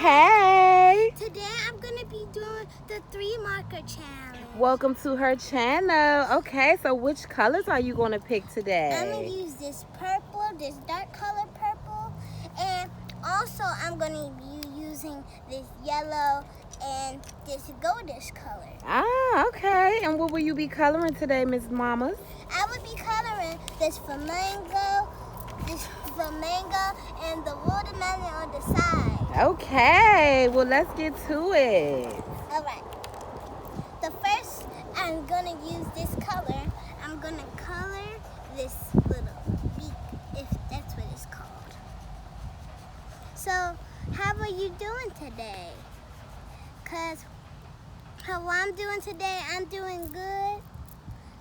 Hey! Today I'm gonna be doing the 3 marker challenge. Welcome to her channel. Okay, so which colors are you gonna pick today? I'm gonna use this purple, this dark color purple, and also I'm gonna be using this yellow and this goldish color. Ah, okay. And what will you be coloring today, Miss Mamas? I would be coloring this flamingo, and the watermelon on the side. Okay, well let's get to it. Alright. The first, I'm gonna use this color. I'm gonna color this little beak, if that's what it's called. So, how are you doing today? Cause how I'm doing today, I'm doing good.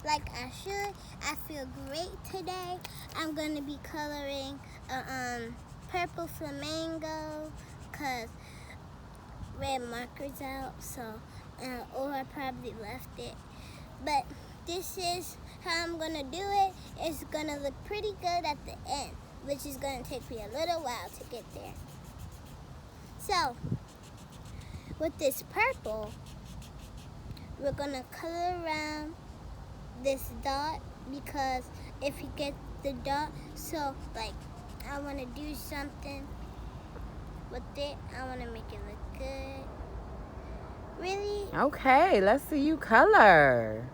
Like I should. I feel great today. I'm gonna be coloring a purple flamingo, cause red marker's out, so or I probably left it. But this is how I'm gonna do it. It's gonna look pretty good at the end, which is gonna take me a little while to get there. So with this purple, we're gonna color around this dot, because if you get the dot, so like I want to do something with it, I want to make it look good. Really? Okay, let's see you color.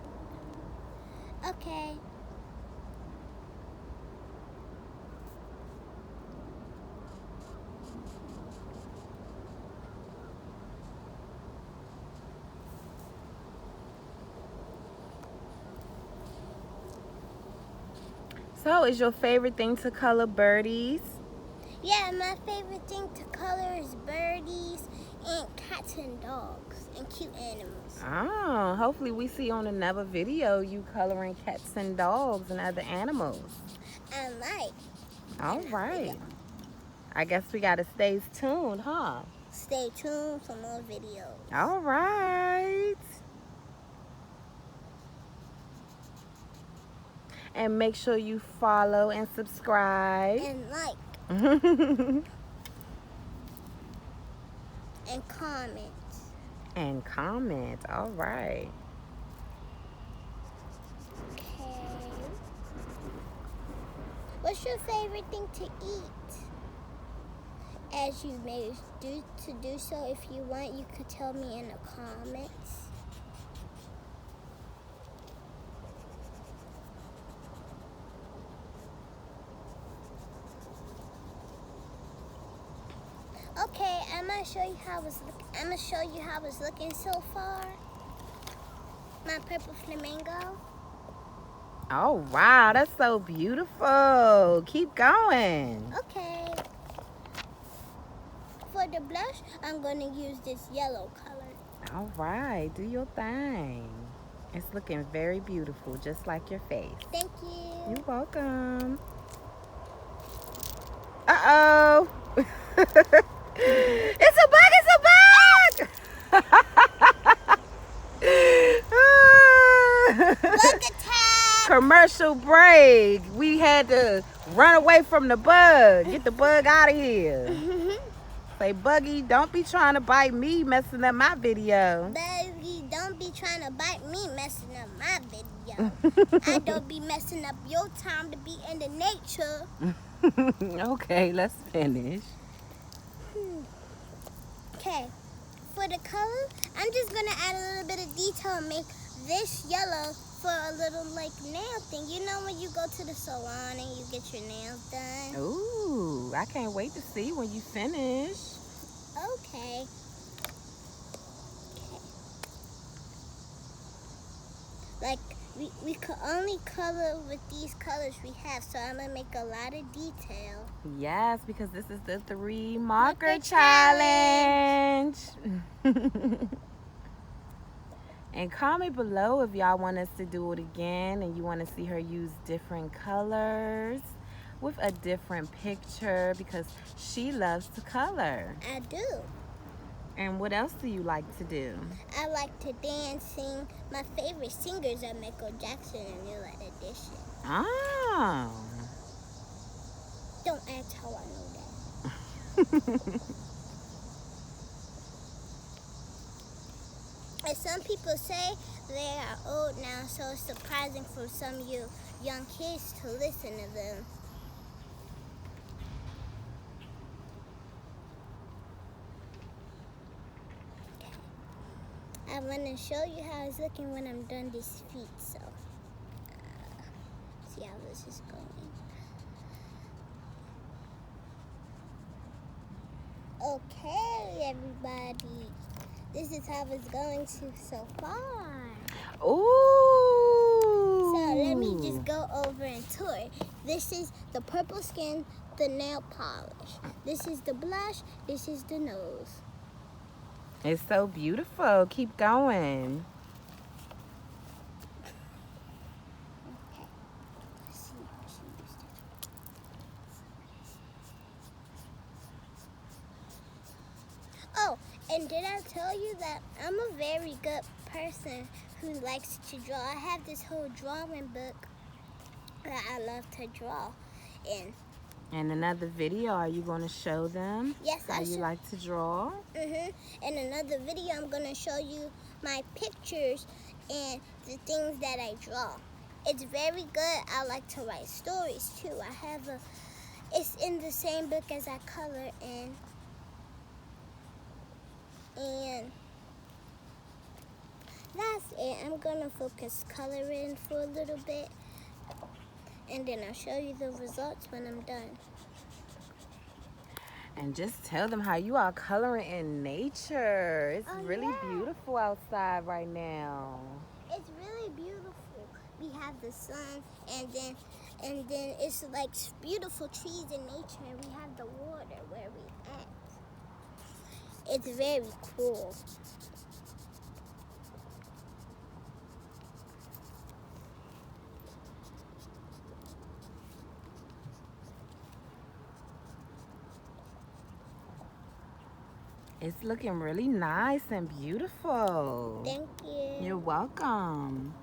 Okay. So, is your favorite thing to color birdies? Yeah, my favorite thing to color is birdies and cats and dogs and cute animals. Oh, hopefully we see on another video you coloring cats and dogs and other animals. I like. All right. I guess we gotta stay tuned, huh? Stay tuned for more videos. All right. And make sure you follow and subscribe. And like and comment. And comment. All right. Okay. What's your favorite thing to eat? As you may do so, if you want, you could tell me in the comments. Okay, I'm gonna show you how it's looking so far. My purple flamingo. Oh, wow. That's so beautiful. Keep going. Okay. For the blush, I'm gonna use this yellow color. All right. Do your thing. It's looking very beautiful, just like your face. Thank you. You're welcome. Uh-oh. It's a bug. It's a bug. Bug attack. Commercial break. We had to run away from the bug. Get the bug out of here. Say, Buggy, don't be trying to bite me, messing up my video. Baby, don't be trying to bite me, messing up my video. I don't be messing up your time to be in the nature. Okay, let's finish. Okay, for the color, I'm just gonna add a little bit of detail and make this yellow for a little like nail thing. You know when you go to the salon and you get your nails done? Ooh, I can't wait to see when you finish. Okay. Like we could only color with these colors we have, so I'm gonna make a lot of detail. Yes, because this is the 3 marker challenge. And comment below if y'all want us to do it again and you want to see her use different colors with a different picture, because she loves to color. I do. And what else do you like to do? I like to dance, sing. My favorite singers are Michael Jackson and New Edition. Oh. Don't ask how I know that. And some people say they are old now, so it's surprising for some of you young kids to listen to them. I want to show you how it's looking when I'm done these feet, so see how this is going. Okay, everybody. This is how it's going so far. Ooh. So let me just go over and tour. This is the purple skin, the nail polish. This is the blush. This is the nose. It's so beautiful. Keep going. Okay. Let's see how she used it. Oh, and did I tell you that I'm a very good person who likes to draw? I have this whole drawing book that I love to draw in. In another video, are you going to show them Yes, how you like to draw? In another video, I'm going to show you my pictures and the things that I draw. It's very good. I like to write stories too. It's in the same book as I color in. And that's it. I'm going to focus coloring for a little bit. And then I'll show you the results when I'm done. And just tell them how you are coloring in nature. It's really beautiful outside right now. It's really beautiful. We have the sun, and then it's like beautiful trees in nature, and we have the water where we at. It's very cool. It's looking really nice and beautiful. Thank you. You're welcome.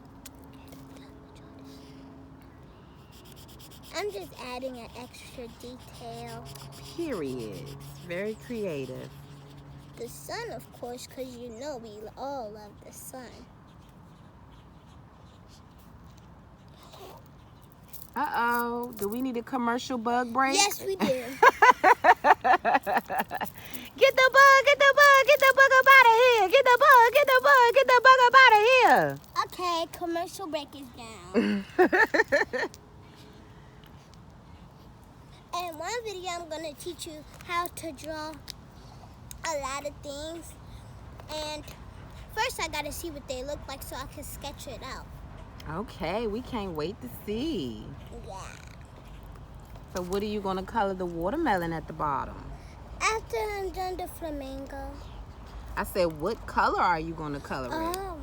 I'm just adding an extra detail. Period. Very creative. The sun, of course, because you know we all love the sun. Uh-oh. Do we need a commercial bug break? Yes, we do. Get the bug, get the bug, get the bug up out of here. Get the bug, get the bug, get the bug up out of here. Okay, commercial break is down. In one video, I'm going to teach you how to draw a lot of things. And first, I got to see what they look like so I can sketch it out. Okay, we can't wait to see. Yeah. So what are you going to color the watermelon at the bottom? After I'm done the flamingo. I said, what color are you going to color it? Oh,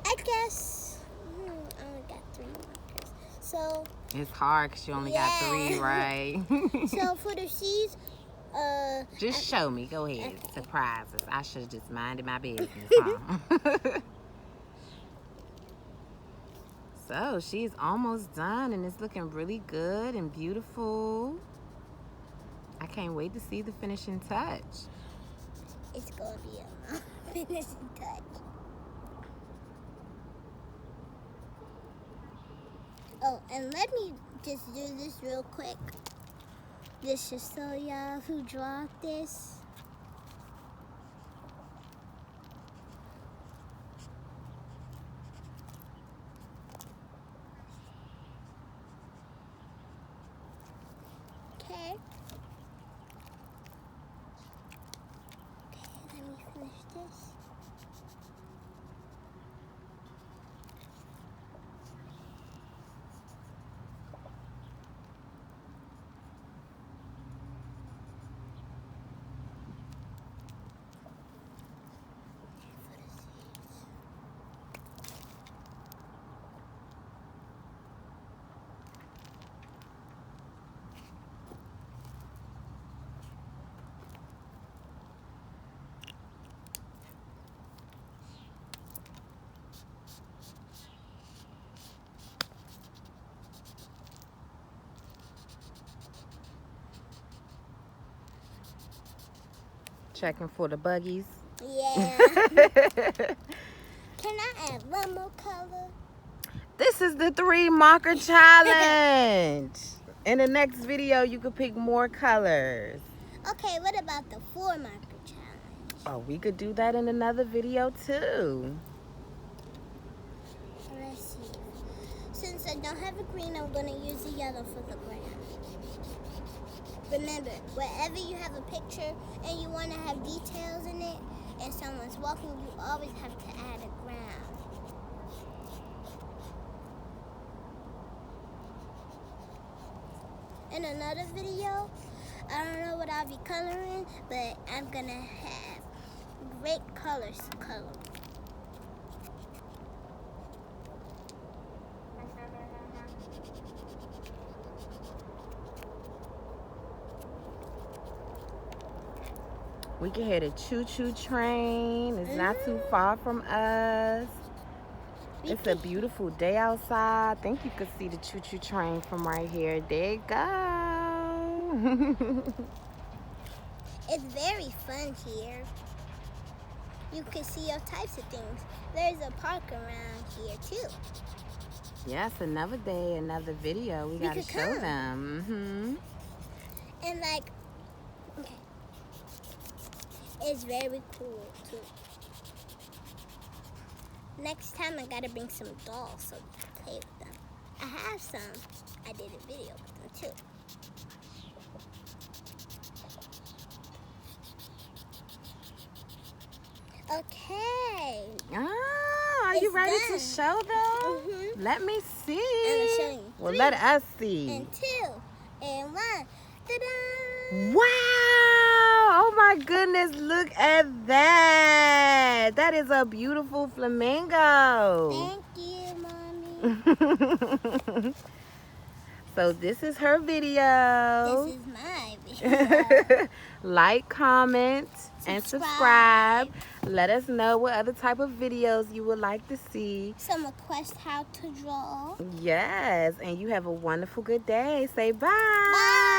I guess I only got 3 markers. So It's hard because you only got 3, right? so for the seeds, just show me. Go ahead. Okay. Surprise us. I should have just minded my business, huh? So she's almost done and it's looking really good and beautiful. I can't wait to see the finishing touch. it's going to be a finishing touch. Oh, and let me just do this real quick. This is so y'all who draw this. Okay. Okay, let me finish this. Checking for the buggies. Yeah. Can I add one more color? This is the 3 marker challenge. In the next video, you can pick more colors. Okay, what about the 4 marker challenge? Oh, we could do that in another video too. Let's see. Since I don't have a green, I'm going to use a yellow for the ground. Remember, wherever you have a picture and you want to have details in it and someone's walking, you always have to add a ground. In another video, I don't know what I'll be coloring, but I'm going to have great colors to color. We can hear the choo-choo train. It's not too far from us. It's a beautiful day outside. I think you could see the choo-choo train from right here. There you go. It's very fun here. You can see all types of things. There's a park around here too. Yes, another day, another video. We gotta could show come. them. And like, okay, it's very cool too. Next time I gotta bring some dolls so we can play with them. I have some. I did a video with them too. Okay. Ah, are you It's ready to done. show them? Mhm. Let me see. I'm showing you. Well, 3 let us see. and 2 and 1. Ta-da! Wow! Oh my goodness, look at that. That is a beautiful flamingo. Thank you, Mommy. So this is her video. This is my video. Like, comment, and subscribe. Let us know what other type of videos you would like to see. Some request how to draw. Yes, and you have a wonderful good day. Say bye. Bye.